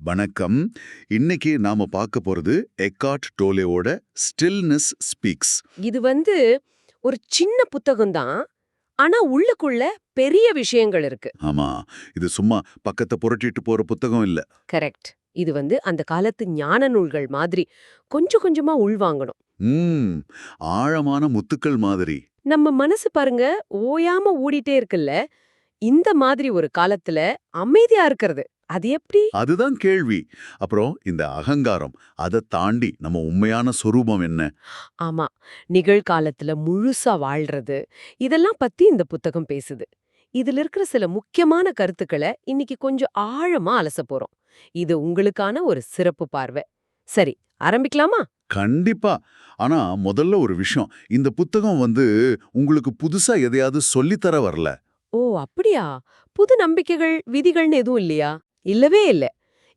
வணக்கம். இன்னைக்கு நாம பார்க்க போறது எக்கார்ட் டோலேவோட ஸ்டில்னஸ் ஸ்பீக்ஸ். இது ஒரு சின்ன புத்தகம் தான். ஆனா உள்ளுக்குள்ள பெரிய விஷயங்கள் இருக்கு. ஆமா, இது சும்மா பக்கத்தை புரட்டிட்டு போற புத்தகம் இல்ல. கரெக்ட். இது அந்த காலத்து ஞான நூல்கள் மாதிரி கொஞ்சம் கொஞ்சமா உள்வாங்கணும். ம் ஆழமான முத்துக்கள் மாதிரி. நம்ம மனசு பாருங்க, ஓயாம ஓடிட்டே இருக்குல்ல. இந்த மாதிரி ஒரு காலத்துல அமைதியா இருக்கிறது அது எப்படி? அதுதான் கேள்வி. அப்புறம் இந்த அகங்காரம், அதை தாண்டி நம்ம உண்மையான சொரூபம் என்ன? ஆமா, நிகழ்காலத்துல முழுசா வாழ்றது, இதெல்லாம் பத்தி இந்த புத்தகம் பேசுது. இதுல இருக்கிற சில முக்கியமான கருத்துக்களை இன்னைக்கு கொஞ்சம் ஆழமா அலச போறோம். இது உங்களுக்கான ஒரு சிறப்பு பார்வை. சரி, ஆரம்பிக்கலாமா? கண்டிப்பா. ஆனா முதல்ல ஒரு விஷயம், இந்த புத்தகம் உங்களுக்கு புதுசா எதையாவது சொல்லித்தர வரல. ஓ அப்படியா? புது நம்பிக்கைகள் விதிகள்னு எதுவும் இல்லையா? இல்லவே இல்ல.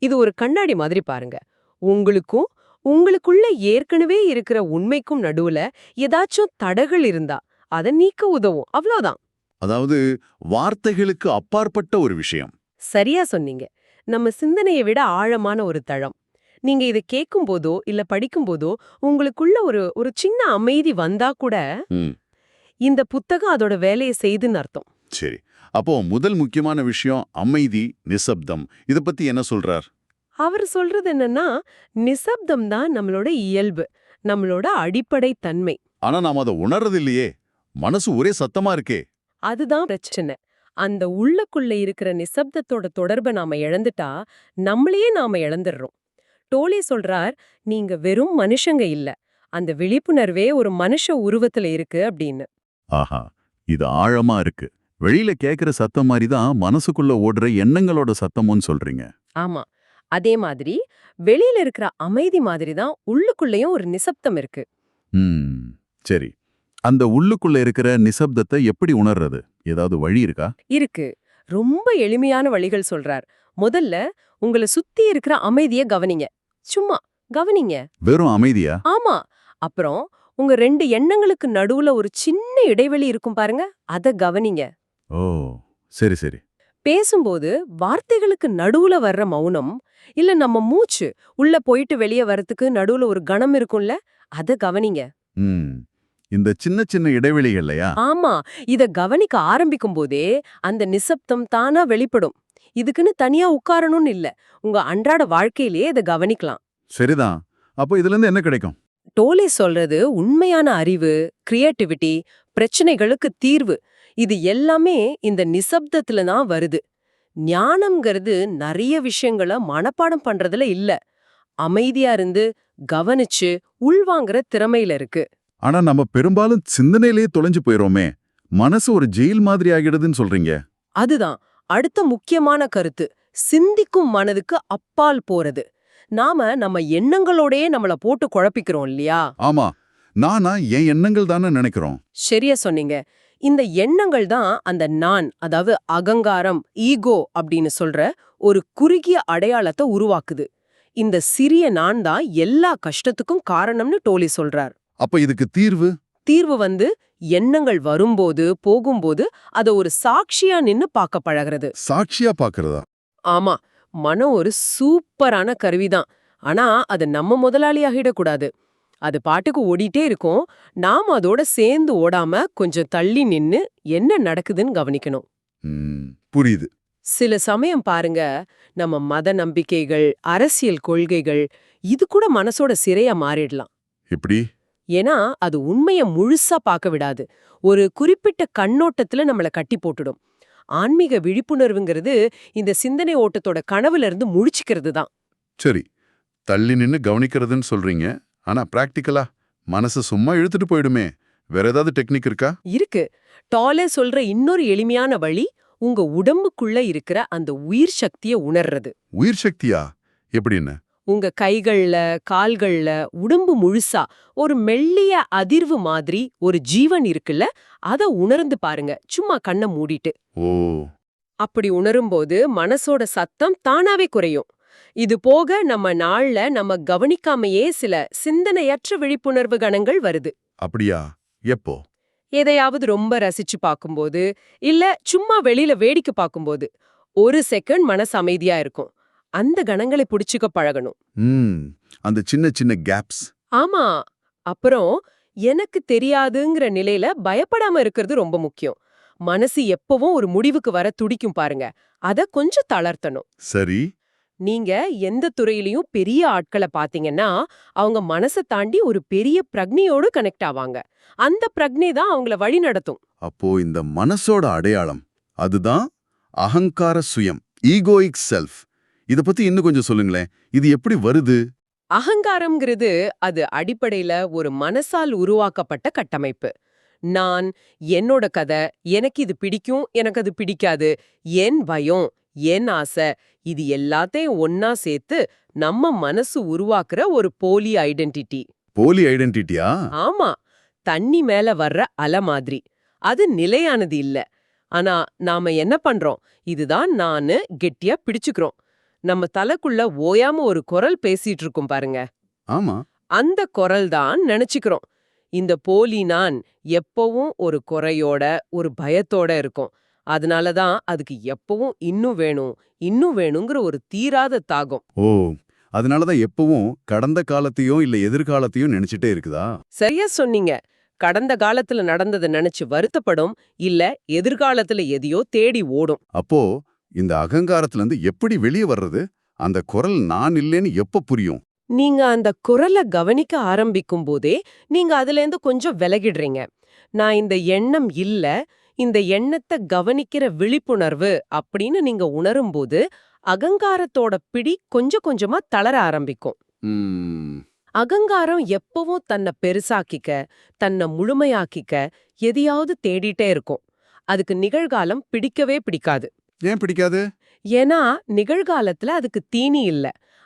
இது ஒரு கண்ணாடி மாதிரி பாருங்க. உங்களுக்கும் உங்களுக்குள்ள ஏற்கனவே இருக்கிற உண்மைக்கும் நடுவுல ஏதாச்சும் தடைகள் இருந்தா அத நீக்க உதவும், அவ்வளவுதான். அதாவது வார்த்தைகளுக்கு அப்பாற்பட்ட ஒரு விஷயம். சரியா சொன்னீங்க. நம்ம சிந்தனையை விட ஆழமான ஒரு தளம். நீங்க இதை கேட்கும் போதோ இல்ல படிக்கும் போதோ உங்களுக்குள்ள ஒரு ஒரு சின்ன அமைதி வந்தா கூட ம் இந்த புத்தகம் அதோட வேலையை செய்துன்னு அர்த்தம். சரி. அப்போ முதல் முக்கியமான விஷயம் அமைதி, நிசப்தம். இத பத்தி என்ன சொல்றார்? அவர் சொல்றது என்னன்னா, நிசப்தம் தான் நம்மளோட இயல்பு, நம்மளோட அடிப்படை தன்மை. ஆனா நாம அதை உணர்றது இல்லையே. மனசு ஒரே சத்தமா இருக்கே. அதுதான் பிரச்சனை. அந்த உள்ளக்குள்ள இருக்கிற நிசப்தத்தோட தொடர்பை நாம இழந்துட்டா, நம்மளையே நாம இழந்துடுறோம். டோலே சொல்றார், நீங்க வெறும் மனுஷங்க இல்ல, அந்த விழிப்புணர்வே ஒரு மனுஷ உருவத்துல இருக்கு அப்படின்னு. ஆஹா, இது ஆழமா இருக்கு. வெளியில கேக்குற சத்தம் மாதிரி தான் மனசுக்குள்ள ஓடுற எண்ணங்களோட சத்தமும் சொல்றீங்க. ஆமா. அதே மாதிரி வெளியில இருக்கிற அமைதி மாதிரி தான் உள்ளுக்குள்ளேயும் ஒரு நிசப்தம் இருக்கு. ம் சரி. அந்த உள்ளுக்குள்ள இருக்கிற நிசப்தத்தை எப்படி உணர்றது? ஏதாவது வழி இருக்கா? இருக்கு. ரொம்ப எளிமையான வழிகள் சொல்றார். முதல்ல உங்கள சுத்தி இருக்கிற அமைதிய கவனிங்க. சும்மா கவனிங்க. வெறும் அமைதியா? ஆமா. அப்புறம் உங்க 2 எண்ணங்களுக்கு நடுவுல ஒரு சின்ன இடைவெளி இருக்கும் பாருங்க, அத கவனிங்க. ஓ சரி சரி. பேசும்போது வார்த்தைகளுக்கு நடுவுல வர்ற மௌனம், இல்ல நம்ம மூச்சு உள்ள போயிட்டு வெளிய வரதுக்கு நடுவுல ஒரு கணம் இருக்கும்ல, அத கவனிங்க. ம் இந்த சின்ன சின்ன இடைவெளிகள்லையா? ஆமா. இத கவனிக்க ஆரம்பிக்கும் போதே அந்த நிசப்தம் தானா வெளிப்படும். இதுக்குன்னு தனியா உட்காரணும்னு இல்ல. உங்க அன்றாட வாழ்க்கையிலேயே இத கவனிக்கலாம். சரிதான். அப்போ இதுல இருந்து என்ன கிடைக்கும்? டோலே சொல்றது உண்மையான அறிவு, கிரியேட்டிவிட்டி, பிரச்சனைகளுக்கு தீர்வு. இது எல்லாமே இந்த நிசப்தத்துல தான் வருது. ஞானம்ங்கிறது நிறைய விஷயங்கள மனப்பாடம் பண்றதுல இல்ல. அமைதியா இருந்து கவனிச்சு உள்வாங்குற திறமையில இருக்கு. ஆனா நம்ம பெரும்பாலும் சிந்தனையிலேயே தொலைஞ்சு போயிரோமே. மனசு ஒரு ஜெயில் மாதிரி ஆகிடுதுன்னு சொல்றீங்க. அதுதான் அடுத்த முக்கியமான கருத்து. சிந்திக்கும் மனதுக்கு அப்பால் போறது. நாம நம்ம எண்ணங்களோடயே நம்மள போட்டு குழப்பிக்கிறோம் இல்லையா? ஆமா, நானா என் எண்ணங்கள் தானே நினைக்கிறோம். சரியா சொன்னீங்க. இந்த எண்ணங்கள் தான் அந்த நான், அதாவது அகங்காரம், ஈகோ அப்படின்னு சொல்ற ஒரு குறுகிய அடையாளத்தை உருவாக்குது. இந்த சிறிய நான் தான் எல்லா கஷ்டத்துக்கும் காரணம்னு டோலி சொல்றார். அப்ப இதுக்கு தீர்வு? தீர்வு எண்ணங்கள் வரும்போது போகும்போது அத ஒரு சாட்சியா நின்னு பார்க்க பழகிறது. சாட்சியா பாக்குறதா? ஆமா, மனம் ஒரு சூப்பரான கருவிதான். ஆனா அது நம்ம முதலாளியாகிடக்கூடாது. அது பாட்டுக்கு ஓடிட்டே இருக்கும். நாம அதோட சேர்ந்து ஓடாம கொஞ்சம் தள்ளி நின்னு என்ன நடக்குதுன்னு கவனிக்கணும். புரியுது. சில சமயம் பாருங்க, நம்ம மத நம்பிக்கைகள், அரசியல் கொள்கைகள் இது கூட மனசோட சிறையா மாறிடலாம். எப்படி? ஏன்னா அது உண்மைய முழுசா பார்க்க விடாது. ஒரு குறிப்பிட்ட கண்ணோட்டத்துல நம்மள கட்டி போட்டுடும். ஆன்மீக விழிப்புணர்வுங்கிறது இந்த சிந்தனை ஓட்டத்தோட கனவுல இருந்து முழிச்சுக்கிறது தான். சரி, தள்ளி நின்னு கவனிக்கிறதுன்னு சொல்றீங்க. ஆனா பிராக்டிக்கலா மனசு சும்மா இழுத்துட்டு போயிடுமே. வேற ஏதாவது டெக்னிக் இருக்கா? இருக்கு. டாலே சொல்ற இன்னொரு எளிமையான வழி, உங்க உடம்புக்குள்ள இருக்கிற அந்த உயிர் சக்திய உணர்றது. உயிர் சக்தியா? எப்படின்னு? உங்க கைகள்ல, கால்கள்ல, உடம்பு முழுசா ஒரு மெல்லிய அதிர்வு மாதிரி ஒரு ஜீவன் இருக்குல்ல, அத உணர்ந்து பாருங்க. சும்மா கண்ண மூடிட்டு. ஓ அப்படி உணரும்போது மனசோட சத்தம் தானாவே குறையும். இது போக நம்ம நாள்ல நம்ம கவனிக்காமையே சில சிந்தனையற்ற விழிப்புணர்வு கணங்கள் வருது. அப்படியா? எப்போ? எதையாவது ரொம்ப ரசிச்சு பார்க்கும்போது, இல்ல சும்மா வெளியில வேடிக்கை பார்க்கும்போது, ஒரு செகண்ட் மனசு அமைதியா இருக்கும். அந்த கணங்களை புடிச்சுக்க பழகணும். அந்த சின்ன சின்ன கேப்ஸ். ஆமா. அப்புறம் எனக்கு தெரியாதுங்கிற நிலையில பயப்படாம இருக்கிறது ரொம்ப முக்கியம். மனசு எப்பவும் ஒரு முடிவுக்கு வர துடிக்கும் பாருங்க. அத கொஞ்சம் தளர்த்தணும். சரி. நீங்க எந்த துறையிலயும் பெரிய ஆட்களை பாத்தீங்கன்னா, அவங்க மனச தாண்டி ஒரு பெரிய பிரக்ஞையோடு கனெக்ட் ஆவாங்க. அந்த பிரக்ஞை தான் அவங்கள வழி நடத்தும். அப்போ இந்த மனசோட அடையாளம் அதுதான் அகங்கார சுயம், ஈகோயிக் செல்ஃப். இத பத்தி இன்னும் கொஞ்சம் சொல்லுங்களேன். இது எப்படி வருது? அகங்காரம்ங்கிறது அது அடிப்படையில ஒரு மனசால் உருவாக்கப்பட்ட கட்டமைப்பு. நான், என்னோட கதை, எனக்கு இது பிடிக்கும், எனக்கு அது பிடிக்காது, என் பயம், என் ஆசை, இது எல்லாத்தையும் ஒன்னா சேர்த்து நம்ம மனசு உருவாக்குற ஒரு போலி ஐடென்டிட்டி. போலி ஐடென்டிட்டியா? ஆமா, தண்ணி மேல வர்ற அலை மாதிரி. அது நிலையானது இல்ல. ஆனா நாம என்ன பண்றோம்? இதுதான் நானு கெட்டியா பிடிச்சுக்கிறோம். நம்ம தலைக்குள்ள ஓயாம ஒரு குரல் பேசிட்டு இருக்கும் பாருங்க. ஆமா. அந்த குரல் தான் நினைச்சுக்கிறோம். இந்த போலி நான் எப்பவும் ஒரு குறையோட, ஒரு பயத்தோட இருக்கும். அதனால தான் அதுக்கு எப்பவும் இன்னும் வேணும், இன்னும் வேணுங்கிற ஒரு தீராத தாகம். ஓ, அதனாலதான் எப்பவும் கடந்த காலத்தையும் இல்ல எதிர்காலத்தையும் நினைச்சிட்டே இருக்குதா? சரியா சொன்னீங்க. கடந்த காலத்துல நடந்ததை நினைச்சு வருத்தப்படும், இல்ல எதிர்காலத்துல எதையோ தேடி ஓடும். அப்போ இந்த அகங்காரத்துல இருந்து எப்படி வெளியே வர்றது? அந்த குரல் நான் இல்லேன்னு எப்ப புரியும்? நீங்க அந்த குரலை கவனிக்க ஆரம்பிக்கும் போதே நீங்க அதுலேருந்து கொஞ்சம் விலகிடுறீங்க. நான் இந்த எண்ணம் இல்ல, இந்த எண்ணத்தை கவனிக்கிற விழிப்புணர்வு அப்படின்னு நீங்க உணரும்போது அகங்காரத்தோட பிடி கொஞ்சம் கொஞ்சமா தளர ஆரம்பிக்கும். ம், அகங்காரம் எப்பவும் தன்னை பெருசாக்கிக்க, தன்னை முழுமையாக்கிக்க எதையாவது தேடிட்டே இருக்கும். அதுக்கு நிகழ்காலம் பிடிக்கவே பிடிக்காது. ஏன் பிடிக்காது? ஏன்னா நிகழ்காலத்துல அதுக்கு தீனி இல்ல.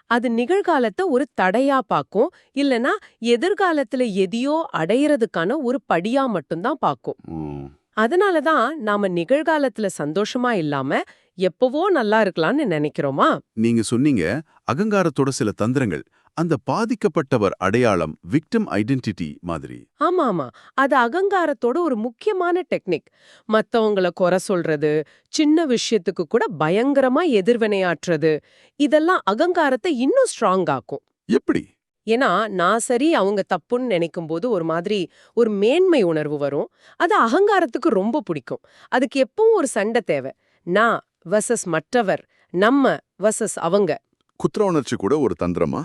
அது நிகழ்காலத்தை ஒரு தடையா பாக்கும், இல்லனா எதிர்காலத்துல எதையோ அடையறதுக்கான ஒரு படியா மட்டும்தான் பாக்கும். ம், அதனாலதான் நாம நிகழ்காலத்துல சந்தோஷமா இல்லாம எப்பவோ நல்லா இருக்கலாம்னு நினைக்கிறோமா? நீங்க சொன்னீங்க அகங்காரத்தோட சில தந்திரங்கள், அந்த பாதிக்கப்பட்டவர் அடையாளம், விக்டிம் ஐடென்டிட்டி மாதிரி. ஆமா ஆமா, அது அகங்காரத்தோட ஒரு முக்கியமான டெக்னிக். மத்தவங்கள குறை சொல்றது, சின்ன விஷயத்துக்கு கூட பயங்கரமா எதிர்வினையாற்றுறது, இதெல்லாம் அகங்காரத்தை இன்னும் ஸ்ட்ராங் ஆக்கும். எப்படி? ஏன்னா நான் சரி அவங்க தப்புன்னு நினைக்கும் போது ஒரு மேன்மை உணர்வு வரும். அது அகங்காரத்துக்கு ரொம்ப பிடிக்கும். அதுக்கு எப்பவும் ஒரு சண்டை தேவை. நான் வர்சஸ் மற்றவர், நம்ம வர்சஸ் அவங்க. குற்ற உணர்ச்சி கூட ஒரு தந்திரமா?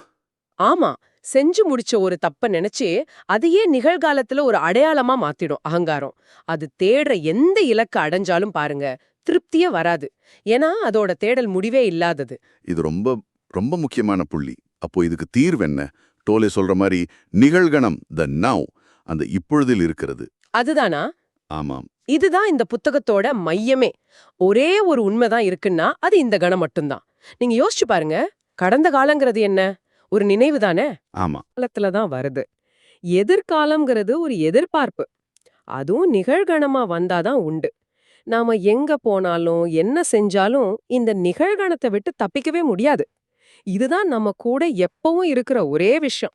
ஆமா, செஞ்சு முடிச்ச ஒரு தப்ப நினைச்சு அதையே நிகழ்காலத்துல ஒரு அடையாளமா மாத்திடும் அகங்காரம். அது தேடுற எந்த இலக்க அடைஞ்சாலும் பாருங்க, திருப்தியே வராது. ஏன்னா அதோட தேடல் முடிவே இல்லாதது. இது ரொம்ப ரொம்ப முக்கியமான புள்ளி. அப்போ இதுக்கு தீர்வு என்ன? டோலே சொல்ற மாதிரி நிகழ்கணம், த நவ், அந்த இப்பொழுதில் இருக்கிறது. அதுதானா? ஆமாம். இதுதான் இந்த புத்தகத்தோட மையமே. ஒரே ஒரு உண்மைதான் இருக்குன்னா அது இந்த கணம் மட்டும்தான். நீங்க யோசிச்சு பாருங்க, கடந்த காலங்கிறது என்ன? ஒரு நினைவு தானே? ஆமா. காலத்துல தான் வருது. எதிர்காலம்ங்கிறது ஒரு எதிர்பார்ப்பு. அதுவும் நிகழ்கணமா வந்தாதான் உண்டு. நாம எங்க போனாலும் என்ன செஞ்சாலும் இந்த நிகழ்கணத்தை விட்டு தப்பிக்கவே முடியாது. இதுதான் நம்ம கூட எப்பவும் இருக்கிற ஒரே விஷயம்.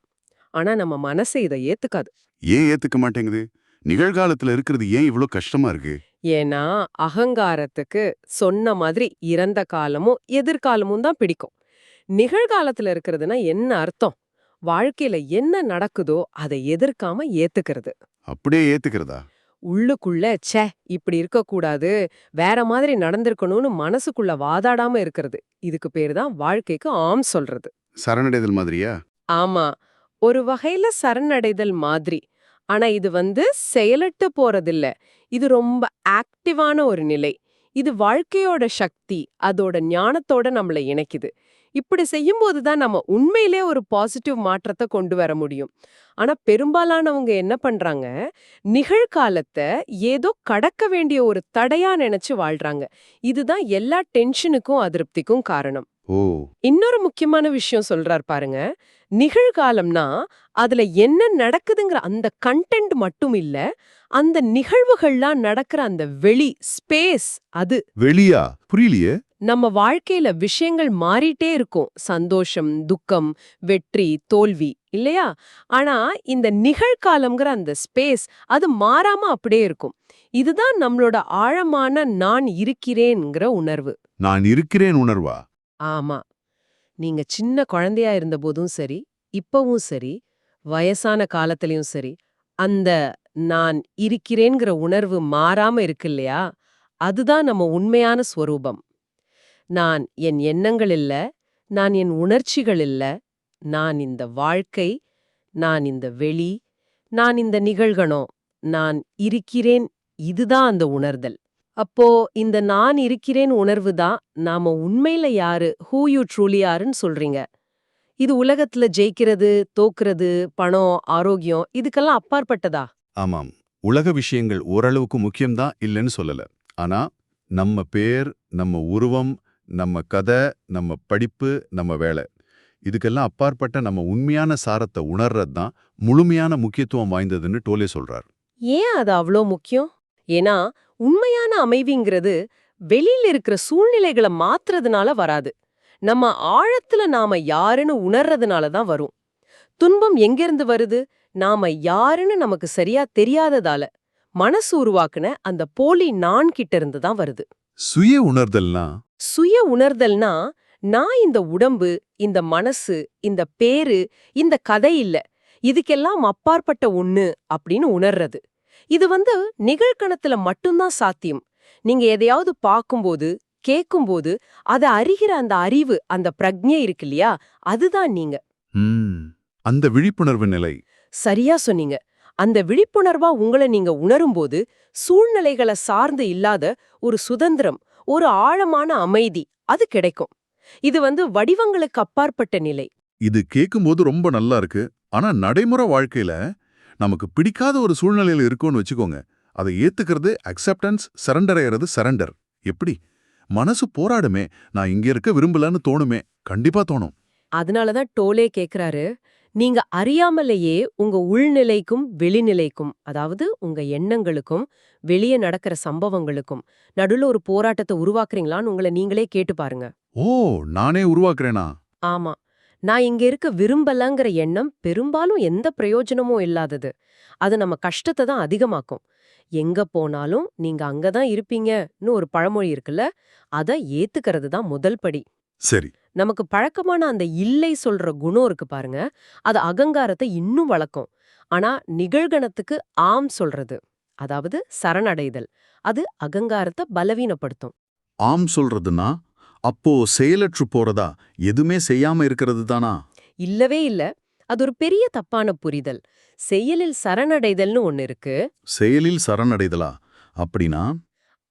ஆனா நம்ம மனசு இதை ஏத்துக்காது. ஏன் ஏத்துக்க மாட்டேங்குது? நிகழ்காலத்துல இருக்கிறது ஏன் இவ்ளோ கஷ்டமா இருக்கு? ஏன்னா அகங்காரத்துக்கு சொன்ன மாதிரி இறந்த காலமும் எதிர்காலமும் தான் பிடிக்கும். நிகழ்காலத்துல இருக்கிறதுனா என்ன அர்த்தம்? வாழ்க்கையில என்ன நடக்குதோ அதை எதிர்க்காம ஏத்துக்கிறது. அப்படியே ஏத்துக்கிறதா? உள்ளுக்குள்ள ச்சே இப்படி இருக்கக்கூடாது, வேற மாதிரி நடந்திருக்கணும்னு மனசுக்குள்ள வாதாடாம இருக்கிறது. இதுக்கு பேரு தான் வாழ்க்கைக்கு ஆம் சொல்றது. சரணடைதல் மாதிரியா? ஆமா, ஒரு வகையில சரணடைதல் மாதிரி. ஆனா இது செயலற்று போறதில்ல. இது ரொம்ப ஆக்டிவான ஒரு நிலை. இது வாழ்க்கையோட சக்தி, அதோட ஞானத்தோட நம்மள இணைக்குது. இப்படி செய்யும்போது தான் நம்ம உண்மையிலே ஒரு பாசிட்டிவ் மாற்றத்தை கொண்டு வர முடியும். ஆனா பெரும்பாலானவங்க என்ன பண்றாங்க, நிகழ்காலத்தை ஏதோ கடக்க வேண்டிய ஒரு தடையா நினைச்சு வாழ்றாங்க. இதுதான் எல்லா டென்ஷனுக்கும் அதிருப்திக்கும் காரணம். ஓ, இன்னொரு முக்கியமான விஷயம் சொல்றார் பாருங்க. நிகழ்காலம்னா அதுல என்ன நடக்குதுங்கிற அந்த கண்டென்ட் மட்டும் இல்ல, அந்த நிகழ்வுகள்லாம் நடக்கிற அந்த வெளி ஸ்பேஸ். அது வெளியா? புரியலையே. நம்ம வாழ்க்கையில விஷயங்கள் மாறிட்டே இருக்கும். சந்தோஷம், துக்கம், வெற்றி, தோல்வி, இல்லையா? ஆனா இந்த நிகழ்காலம்ங்கிற அந்த ஸ்பேஸ் அது மாறாம அப்படியே இருக்கும். இதுதான் நம்மளோட ஆழமான நான் இருக்கிறேன்ங்கிற உணர்வு. நான் இருக்கிறேன் உணர்வா? ஆமா, நீங்க சின்ன குழந்தையா இருந்தபோதும் சரி, இப்பவும் சரி, வயசான காலத்திலயும் சரி, அந்த நான் இருக்கிறேன்கிற உணர்வு மாறாம இருக்கு இல்லையா? அதுதான் நம்ம உண்மையான ஸ்வரூபம். நான் என் எண்ணங்கள் இல்ல, நான் என் உணர்ச்சிகள் இல்ல, நான் இந்த வாழ்க்கை, நான் இந்த வெளி, நான் இந்த நிகழ்கணம், நான் இருக்கிறேன், இதுதான் அந்த உணர்தல். அப்போ இந்த நான் இருக்கிறேன் உணர்வு தான் நாம உண்மையில யாரு, ஹூ யூ ட்ரூலி ஆர்ன்னு சொல்றீங்க. இது உலகத்துல ஜெயிக்கிறது, தோக்குறது, பணம், ஆரோக்கியம் இதுக்கெல்லாம் அப்பாற்பட்டதா? ஆமாம். உலக விஷயங்கள் ஓரளவுக்கு முக்கியம்தான் இல்லைன்னு சொல்லல. ஆனா நம்ம பேர், நம்ம உருவம், நம்ம கதை, நம்ம படிப்பு, நம்ம வேலை இதுக்கெல்லாம் அப்பாற்பட்ட நம்ம உண்மையான சாரத்தை உணர்றது தான் முழுமையான முக்கியத்துவம் வாய்ந்ததுன்னு டோலே சொல்றார். ஏன் அது அவ்ளோ முக்கியம்? ஏன்னா உண்மையான அமைதிங்கிறது வெளியில இருக்கிற சூழ்நிலைகளை மாத்துறதுனால வராது. நம்ம ஆழத்துல நாம யாருன்னு உணர்றதுனால தான் வரும். துன்பம் எங்கிருந்து வருது? நாம யாருன்னு நமக்கு சரியா தெரியாததால. மனசு உருவாக்குன அந்த போலி நான் கிட்ட இருந்து தான் வருது. சுய உணர்தல்னா சுய உணர்தல்னா நான் இந்த உடம்பு, இந்த மனசு, இந்த பேரு, இந்த கதை இல்ல. இதுக்கெல்லாம் அப்பாற்பட்ட ஒண்ணு அப்படின்னு உணர்றது. இது நிகழ்கணத்துல மட்டும்தான் சாத்தியம். நீங்க எதையாவது பார்க்கும்போது, கேட்கும்போது, அத அறிகிற அந்த அறிவு, அந்த பிரக்ஞை இருக்கு இல்லையா? அதுதான் நீங்க. ம், அந்த விழிப்புணர்வு நிலை. சரியா சொன்னீங்க. அந்த விழிப்புணர்வா உங்கள நீங்க உணரும்போது, சூழ்நிலைகளை சார்ந்து இல்லாத ஒரு சுதந்திரம், ஒரு ஆழமான அமைதி அது கிடைக்கும். இது வடிவங்களுக்கு அப்பாற்பட்ட நிலை. இது கேட்கும்போது ரொம்ப நல்லா இருக்கு. ஆனா நடைமுறை வாழ்க்கையில நமக்கு பிடிக்காத ஒரு சூழ்நிலையில இருக்கோன்னு வச்சுக்கோங்க. அதை ஏத்துக்கிறது அக்செப்டன்ஸ், சரண்டர் ஆயிறது சரண்டர். எப்படி? மனசு போராடுமே, நான் இங்க இருக்க விரும்பலன்னு தோணுமே, கண்டிப்பா தோணும். அதனாலதான் டோலே கேக்குறாரு, நீங்க அறியாமலேயே உங்க உள்நிலைக்கும் வெளிநிலைக்கும், அதாவது உங்க எண்ணங்களுக்கும் வெளியே நடக்கிற சம்பவங்களுக்கும் நடுவுல ஒரு போராட்டத்தை உருவாக்குறீங்களான்னு உங்களை நீங்களே கேட்டு பாருங்க. ஓ, நானே உருவாக்குறேனா? ஆமா. நான் இங்க இருக்க விரும்பலங்கிற எண்ணம் பெரும்பாலும் எந்த பிரயோஜனமும் இல்லாதது. அது நம்ம கஷ்டத்தை தான் அதிகமாக்கும். எங்க போனாலும் நீங்க அங்கதான் இருப்பீங்கன்னு ஒரு பழமொழி இருக்குல்ல, அத ஏத்துக்கிறது தான் முதல் படி. சரி. நமக்கு பழக்கமான அந்த இல்லை சொல்ற குணம் இருக்கு பாருங்க, அது அகங்காரத்தை இன்னும் வளர்க்கும். ஆனா நிகழ்கணத்துக்கு ஆம் சொல்றது, அதாவது சரணடைதல், அது அகங்காரத்தை பலவீனப்படுத்தும். ஆம் சொல்றதுன்னா, அப்போ செயலற்று போறதா, எதுவுமே செய்யாம இருக்கிறது தானா? இல்லவே இல்ல. அது ஒரு பெரிய தப்பான புரிதல். செயலில் சரணடைதல்னு ஒண்ணு இருக்கு. செயலில் சரணடைதலா? அப்படின்னா?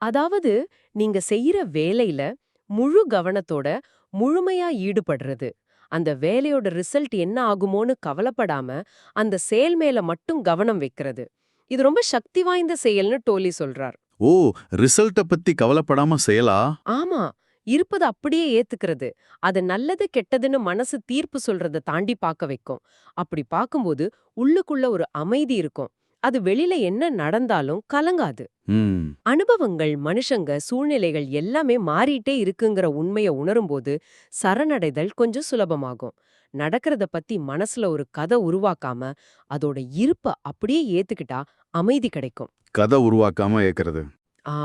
அதாவது நீங்க செய்யற வேலையில முழு கவனத்தோட முழுமையா ஈடுபடுறது. அந்த வேலையோட ரிசல்ட் என்ன ஆகுமோன்னு கவலைப்படாம அந்த செயல் மேல மட்டும் கவனம் வைக்கிறது. இது ரொம்ப சக்தி வாய்ந்த செயல்னு டோலி சொல்றார். ஓ, ரிசல்ட்ட பத்தி கவலைப்படாம செயலா? ஆமா. இருப்பது அப்படியே ஏத்துக்கிறது. அது நல்லது கெட்டதுன்னு மனசு தீர்ப்பு சொல்றத தாண்டி பார்க்க வைக்கும். அப்படி பார்க்கும்போது உள்ளுக்குள்ள ஒரு அமைதி இருக்கும். அது வெளியில என்ன நடந்தாலும் கலங்காது. ம். அனுபவங்கள், மனுஷங்க, சூழ்நிலைகள் எல்லாமே மாறிட்டே இருக்குங்கிற உண்மைய உணரும்போது சரணடைதல் கொஞ்சம் சுலபமாகும். நடக்கிறத பத்தி மனசுல ஒரு கதை உருவாக்காம அதோட இருப்ப அப்படியே ஏத்துக்கிட்டா அமைதி கிடைக்கும். கதை உருவாக்காம ஏக்கறது.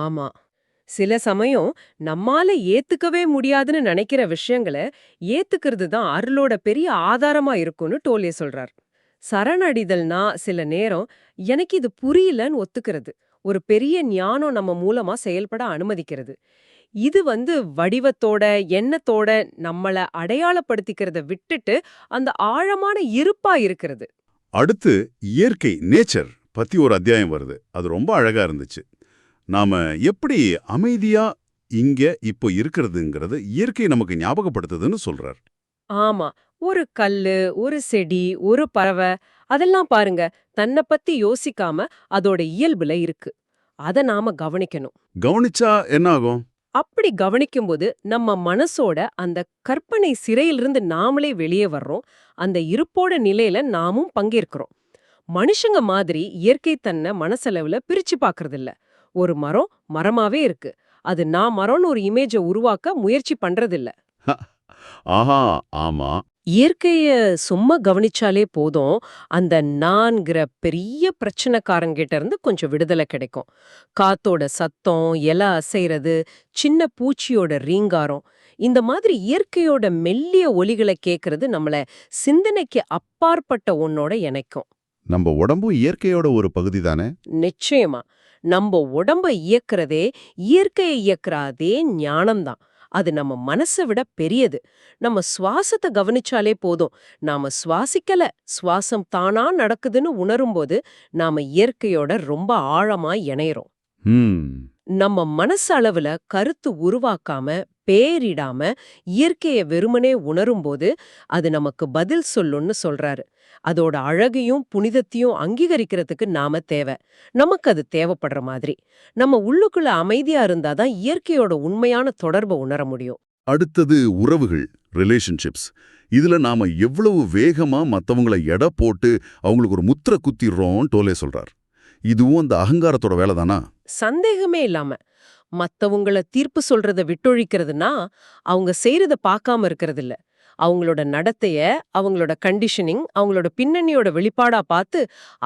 ஆமா. சில சமயம் நம்மால ஏத்துக்கவே முடியாதுன்னு நினைக்கிற விஷயங்கள ஏத்துக்கிறது தான் அருளோட பெரிய ஆதாரமா இருக்கும்னு டோலே சொல்றார். சரணடிதல்னா சில நேரம் எனக்கு இது புரியலன்னு ஒத்துக்கிறது. ஒரு பெரிய ஞானம் நம்ம மூலமா செயல்பட அனுமதிக்கிறது. இது வடிவத்தோட, எண்ணத்தோட நம்மள அடையாளப்படுத்திக்கிறத விட்டுட்டு அந்த ஆழமான இருப்பா இருக்கிறது. அடுத்து இயற்கை, நேச்சர் பத்தி ஒரு அத்தியாயம் வருது. அது ரொம்ப அழகா இருந்துச்சு. நாம எப்படி அமைதியா இங்க இப்போ இருக்கிறதுங்கிறது இயற்கை நமக்கு ஞாபகப்படுத்துதுன்னு சொல்றார். ஆமா. ஒரு கல்லு, ஒரு செடி, ஒரு பறவை அதெல்லாம் பாருங்க, தன்னை பத்தி யோசிக்காம அதோட இயல்புல இருக்கு. அத நாம கவனிக்கணும். கவனிச்சா என்ன ஆகும்? அப்படி கவனிக்கும்போது நம்ம மனசோட அந்த கற்பனை சிறையிலிருந்து நாமளே வெளியே வர்றோம். அந்த இருப்போட நிலையில நாமும் பங்கேற்கிறோம். மனுஷங்க மாதிரி இயற்கை தன்னை மனசளவுல பிரிச்சு பார்க்கறதில்ல. ஒரு மரம் மரமாவே இருக்கு. அது நான் மரம்னு ஒரு இமேஜ உருவாக்க முயற்சி பண்றதில்ல. ஆஹா, ஆமா. இயற்கைய சும்மா கவனிச்சாலே போதும், அந்த நான்கிற பெரிய பிரச்சனைக்காரங்கிட்ட இருந்து கொஞ்சம் விடுதலை கிடைக்கும். காத்தோட சத்தம், இலை அசைறது, சின்ன பூச்சியோட ரீங்காரம் இந்த மாதிரி இயற்கையோட மெல்லிய ஒலிகளை கேட்கறது நம்மள சிந்தனைக்கு அப்பாற்பட்ட ஒன்னோட இணைக்கும். நம்ம உடம்பும் இயற்கையோட ஒரு பகுதி தானே? நிச்சயமா. நம்ம உடம்ப இயக்குறதே இயற்கையை இயக்குற அதே ஞானம்தான். அது நம்ம மனசை விட பெரியது. நம்ம சுவாசத்தை கவனிச்சாலே போதும். நாம சுவாசிக்கல, சுவாசம் தானா நடக்குதுன்னு உணரும்போது நாம இயற்கையோட ரொம்ப ஆழமா இணையறோம். நம்ம மனசு அளவுல கருத்து உருவாக்காம, பேரிடாம இயற்கைய வெறுமனே உணரும்போது அது நமக்கு பதில் சொல்லுன்னு சொல்றாரு. அதோட அழகையும் புனிதத்தையும் அங்கீகரிக்கிறதுக்கு நாம தேவை. நமக்கு அது தேவைப்படுற மாதிரி. நம்ம உள்ளுக்குள்ள அமைதியா இருந்தாதான் இயற்கையோட உண்மையான தொடர்பை உணர முடியும். அடுத்தது உறவுகள், ரிலேஷன்ஷிப்ஸ். இதுல நாம எவ்வளவு வேகமா மத்தவங்கள எடை போட்டு அவங்களுக்கு ஒரு முத்திரை குத்திடுறோம் டோலே சொல்றார். இதுவும் அந்த அகங்காரத்தோட வேலைதானா? சந்தேகமே இல்லாம. மத்தவங்கள தீர்ப்பு சொல்றத விட்டொழிக்கிறதுனா அவங்க செய்யறத பார்க்காம இருக்கிறது இல்ல. அவங்களோட நடத்தைய, அவங்களோட கண்டிஷனிங், அவங்களோட பின்னணியோட வெளிப்பாடா பார்த்து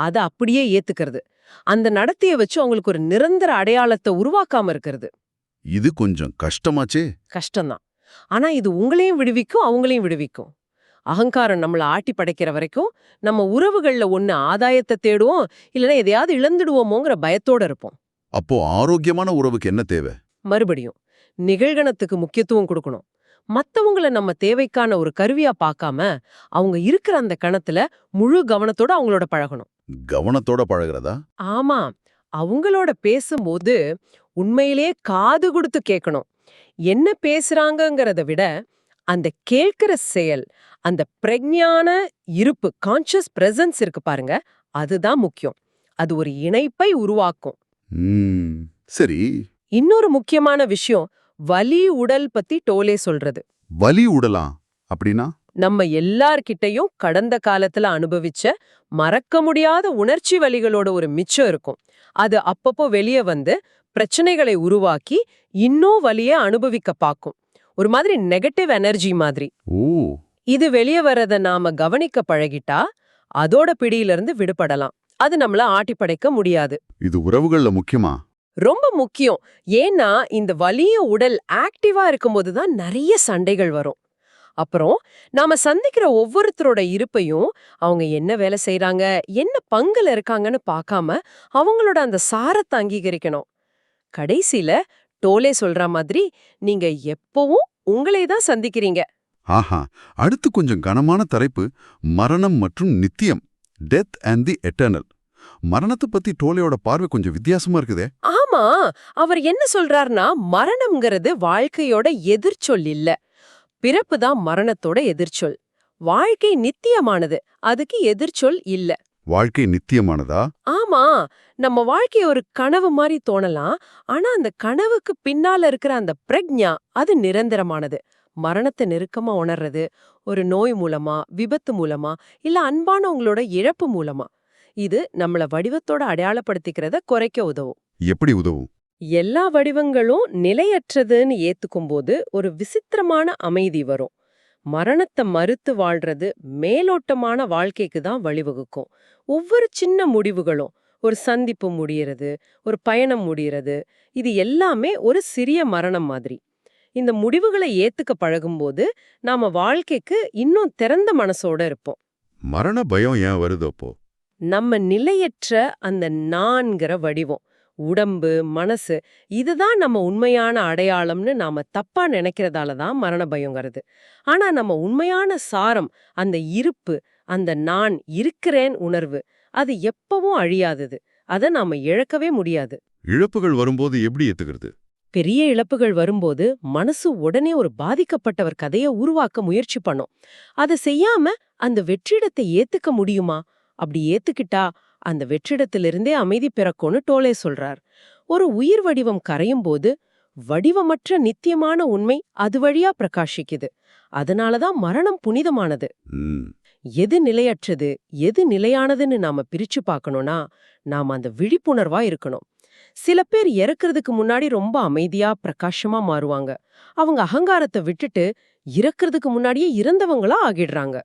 அத அப்படியே ஏத்துக்கிறது. அந்த நடத்தைய வச்சு அவங்களுக்கு ஒரு நிரந்தர அடையாளத்தை உருவாக்காம இருக்கிறது. இது கொஞ்சம் கஷ்டமாச்சே. கஷ்டம்தான். ஆனா இது உங்களையும் விடுவிக்கும், அவங்களையும் விடுவிக்கும். அகங்காரம் நம்மள ஆட்டி படைக்கிற வரைக்கும் நம்ம உறவுகள்ல ஒண்ணு ஆதாயத்தை தேடுவோம், இல்லைன்னா எதையாவது இழந்துடுவோமோங்கிற பயத்தோட இருப்போம். அப்போ ஆரோக்கியமான உறவுக்கு என்ன தேவை? மறுபடியும் நிகழ்கணத்துக்கு முக்கியத்துவம் கொடுக்கணும். மத்தவங்கள நம்ம தேவைக்கான ஒரு கருவியா பார்க்காம அவங்க இருக்கிற அந்த கணத்துல முழு கவனத்தோட அவங்களோட பழகணும். கவனத்தோட பழகுறதா? ஆமா, அவங்களோட பேசும்போது உண்மையிலேயே காது கொடுத்து கேட்கணும். என்ன பேசுறாங்கங்கிறத விட அந்த கேட்கிற செயல், அந்த பிரக்ஞான இருப்பு, கான்ஷியஸ் பிரசன்ஸ் இருக்கு பாருங்க, அதுதான் முக்கியம். அது ஒரு இணைப்பை உருவாக்கும். சரி. இன்னொரு முக்கியமான விஷயம் வலி உடல் பத்தி டோலே சொல்றது. வலி உடலாம் அப்படின்னா? நம்ம எல்லார்கிட்டயும் கடந்த காலத்துல அனுபவிச்ச மறக்க முடியாத உணர்ச்சி வலிகளோட ஒரு மிச்சம் இருக்கும். அது அப்பப்போ வெளியே வந்து பிரச்சனைகளை உருவாக்கி இன்னும் வலிய அனுபவிக்க பாக்கும். ஒரு மாதிரி நெகட்டிவ் எனர்ஜி மாதிரி. இது வெளியே வர்றத நாம கவனிக்க பழகிட்டா அதோட பிடியிலிருந்து விடுபடலாம். அது நம்மள ஆட்டி படைக்க முடியாது. இது உறவுகள்ல முக்கியமா? ரொம்ப முக்கியம். ஏன்னா இந்த வலிய உடல் ஆக்டிவா இருக்கும்போது தான் நிறைய சண்டைகள் வரும். அப்புறம் நாம சந்திக்கிற ஒவ்வொருத்தரோட இருப்பையும் அவங்க என்ன வேலை செய்யறாங்க, என்ன பங்குல இருக்காங்கன்னு பார்க்காம அவங்களோட அந்த சாரத்தை அங்கீகரிக்கணும். கடைசியில டோலே சொல்ற மாதிரி நீங்க எப்பவும் உங்களே தான் சந்திக்கிறீங்க. ஆஹா. அடுத்து கொஞ்சம் கனமான தலைப்பு, மரணம் மற்றும் நித்தியம். Death and the eternal. மரணத்தை பத்தி டோலேயோட பார்வை கொஞ்சம் வித்தியாசமா இருக்குதே. ஆமா, அவர் என்ன சொல்றாருன்னா மரணம்ங்கிறது வாழ்க்கையோட எதிர்ச்சொல் இல்ல, பிறப்பு தான் மரணத்தோட எதிர்ச்சொல். வாழ்க்கை நித்தியமானது, அதுக்கு எதிர்ச்சொல் இல்ல. வாழ்க்கை நித்தியமானதா? ஆமா, நம்ம வாழ்க்கை ஒரு கனவு மாதிரி தோணலாம். ஆனா அந்த கனவுக்கு பின்னால இருக்கிற அந்த பிரக்ஞா அது நிரந்தரமானது. மரணத்தை நெருக்கமா உணர்றது ஒரு நோய் மூலமா, விபத்து மூலமா, இல்ல அன்பானவங்களோட இழப்பு மூலமா. இது நம்மள வடிவத்தோட அடையாளப்படுத்திக்கிறத குறைக்க உதவும். எப்படி உதவும்? எல்லா வடிவங்களும் நிலையற்றதுன்னு ஏத்துக்கும்போது ஒரு விசித்திரமான அமைதி வரும். மரணத்தை மறுத்து வாழ்றது மேலோட்டமான வாழ்க்கைக்கு தான் வழிவகுக்கும். ஒவ்வொரு சின்ன முடிவுகளும், ஒரு சந்திப்பு முடியறது, ஒரு பயணம் முடியறது, இது எல்லாமே ஒரு சிறிய மரணம் மாதிரி. இந்த முடிவுகளை ஏத்துக்க பழகும்போது நாம வாழ்க்கைக்கு இன்னும் திறந்த மனசோட இருப்போம். மரண பயம் ஏன் வருது அப்போ? நம்ம நிலையற்ற அந்த நான்கிற வடிவம், உடம்பு, மனசு, இதுதான் நம்ம உண்மையான அடையாளம்னு நாம தப்பா நினைக்கிறதால தான் மரண பயங்கிறது. ஆனா நம்ம உண்மையான சாரம், அந்த இருப்பு, அந்த நான் இருக்கிறேன் உணர்வு, அது எப்பவும் அழியாதது. அதை நாம இழக்கவே முடியாது. இழப்புகள் வரும்போது எப்படி ஏத்துக்கிறது? பெரிய இழப்புகள் வரும்போது மனசு உடனே ஒரு பாதிக்கப்பட்டவர் கதையை உருவாக்க முயற்சி பண்ணும். அதை செய்யாம அந்த வெற்றிடத்தை ஏத்துக்க முடியுமா? அப்படி ஏத்துக்கிட்டா அந்த வெற்றிடத்திலிருந்தே அமைதி பிறக்கும்னு டோலே சொல்றார். ஒரு உயிர் வடிவம் கரையும் போது வடிவமற்ற நித்தியமான உண்மை அது வழியா பிரகாசிக்குது. அதனாலதான் மரணம் புனிதமானது. எது நிலையற்றது, எது நிலையானதுன்னு நாம பிரிச்சு பார்க்கணும்னா நாம அந்த விழிப்புணர்வா இருக்கணும். சில பேர் இறக்கிறதுக்கு முன்னாடி ரொம்ப அமைதியா பிரகாசமா மாறுவாங்க. அவங்க அகங்காரத்தை விட்டுட்டு இறக்கிறதுக்கு முன்னாடியே இறந்தவங்களா ஆகிடுறாங்க.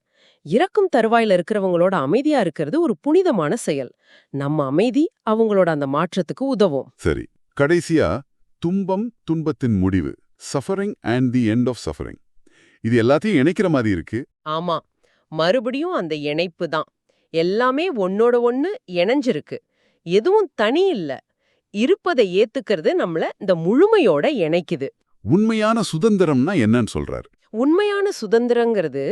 இறக்கும் தருவாயில இருக்கிறவங்களோட அமைதியா இருக்கிறது ஒரு புனிதமான செயல். நம்ம அமைதி அவங்களோட அந்த மாற்றத்துக்கு உதவும். சரி, கடைசியா துன்பம், துன்பத்தின் முடிவு suffering and the end of suffering. இது எல்லாத்தையும் இணைக்கிற மாதிரி இருக்கு. ஆமா, மறுபடியும் அந்த இணைப்பு தான். எல்லாமே ஒன்னோட ஒண்ணு இணைஞ்சிருக்கு. எதுவும் தனி இல்ல. இருப்பதை ஏத்துக்கிறது நம்மள இந்த முழுமையோட இணைக்குது. உண்மையான சுதந்திரம்னா என்னன்னு சொல்றாரு. உண்மையான சுதந்திரங்கிறது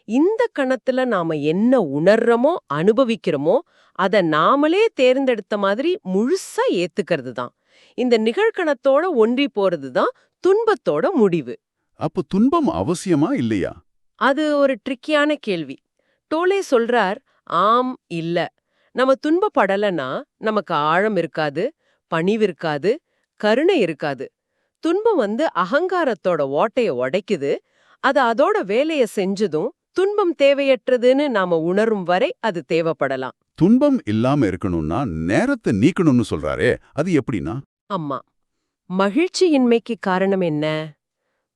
இந்த கணத்துல நாம என்ன உணர்றோமோ அனுபவிக்கிறோமோ அத நாமளே தேர்ந்தெடுத்த மாதிரி முழுசா ஏத்துக்கிறது தான். இந்த நிகழ்கணத்தோட ஒன்றி போறது தான் துன்பத்தோட முடிவு. அப்போ துன்பம் அவசியமா இல்லையா? அது ஒரு ட்ரிக்கியான கேள்வி. டோலே சொல்றார், ஆம் இல்ல. நம்ம துன்பப்படலனா நமக்கு ஆழம் இருக்காது, பணிவு இருக்காது, கருணை இருக்காது. துன்பம் அகங்காரத்தோட ஓட்டைய உடைக்குது. அது அதோட வேலைய செஞ்சதும் துன்பம் தேவையற்றதுன்னு நாம உணரும் வரை அது தேவைப்படலாம். துன்பம் இல்லாம இருக்கணும்னா நேரத்தை நீக்கணும்னு சொல்றாரே, அது எப்படின்னா? அம்மா, மகிழ்ச்சியின்மைக்கு காரணம் என்ன?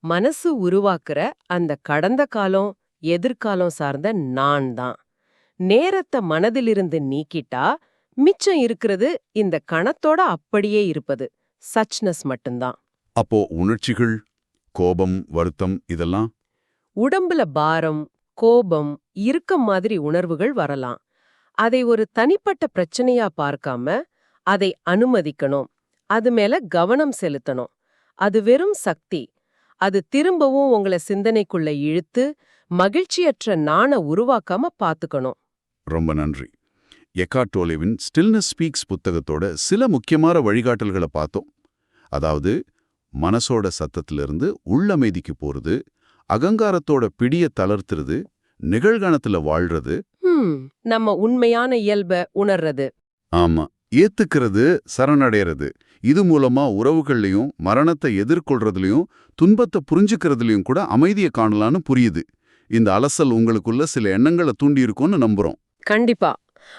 மனசு உருவாக்குற அந்த கடந்த காலம் எதிர்காலம் சார்ந்த நான் தான். நேரத்தை மனதிலிருந்து நீக்கிட்டா மிச்சம் இருக்கிறது இந்த கணத்தோட அப்படியே இருப்பது சச்னஸ் மட்டும்தான். அப்போ உணர்ச்சிகள், கோபம், வருத்தம் இதெல்லாம் உடம்புல பாரம், கோபம், இறுக்கம் மாதிரி உணர்வுகள் வரலாம். அதை ஒரு தனிப்பட்ட பிரச்சனையா பார்க்காம அதை அனுமதிக்கணும். அது மேல கவனம் செலுத்தணும். அது வெறும் சக்தி. அது திரும்பவும் உங்களை சிந்தனைக்குள்ள இழுத்து மகிழ்ச்சியற்ற நாண உருவாக்காம பாத்துக்கணும். ரொம்ப நன்றி. எக்கார்ட் டோலேவின் ஸ்டில்னஸ் ஸ்பீக்ஸ் புத்தகத்தோட சில முக்கியமான வழிகாட்டல்களை பார்த்தோம். அதாவது மனசோட சத்தத்திலிருந்து உள்ளமைதிக்கு போறது, அகங்காரத்தோட பிடிய தளர்த்துறது, நிகழ்காலத்துல வாழ்றது, நம்ம உண்மையான இயல்ப உணர்றது. ஆமா, ஏத்துக்கிறது, சரணடைறது. இது மூலமா உறவுகள்லயும் மரணத்தை எதிர்கொள்றதுலயும் துன்பத்தை புரிஞ்சுக்கிறதுலயும் கூட அமைதியை காணலான்னு புரியுது. இந்த அலசல் உங்களுக்குள்ள சில எண்ணங்களை தூண்டியிருக்கும்னு நம்புறோம். கண்டிப்பா.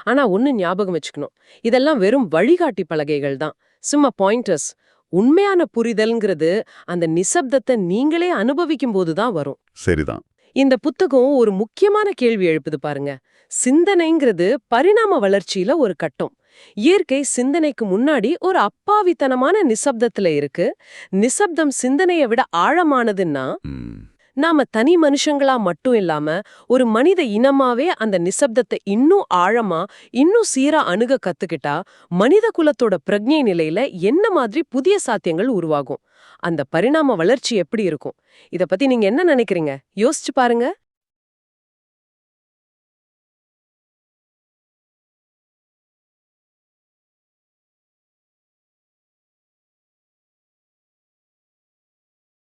ஆனா ஒன்னு ஞாபகம் வச்சுக்கணும், இதெல்லாம் வெறும் வழிகாட்டி பலகைகள் தான், சும்மா பாயிண்டர்ஸ். உண்மையான புரிதல்ங்கிறது அந்த நிசப்தத்தை நீங்களே அனுபவிக்கும் போதுதான் வரும். சரிதான். இந்த புத்தகம் ஒரு முக்கியமான கேள்வி எழுப்புது பாருங்க. சிந்தனைங்கிறது பரிணாம வளர்ச்சியில ஒரு கட்டம். இயற்கை சிந்தனைக்கு முன்னாடி ஒரு அப்பாவித்தனமான நிசப்தத்துல இருக்கு. நிசப்தம் சிந்தனையை விட ஆழமானதுன்னா நாம தனி மனுஷங்களா மட்டும் இல்லாம ஒரு மனித இனமாவே அந்த நிசப்தத்தை இன்னும் ஆழமா இன்னும் சீரா அணுக கத்துக்கிட்டா மனித குலத்தோட பிரக்ஞை நிலையில என்ன மாதிரி புதிய சாத்தியங்கள் உருவாகும்? அந்த பரிணாம வளர்ச்சி எப்படி இருக்கும்? இத பத்தி நீங்க என்ன நினைக்கிறீங்க? யோசிச்சு பாருங்க.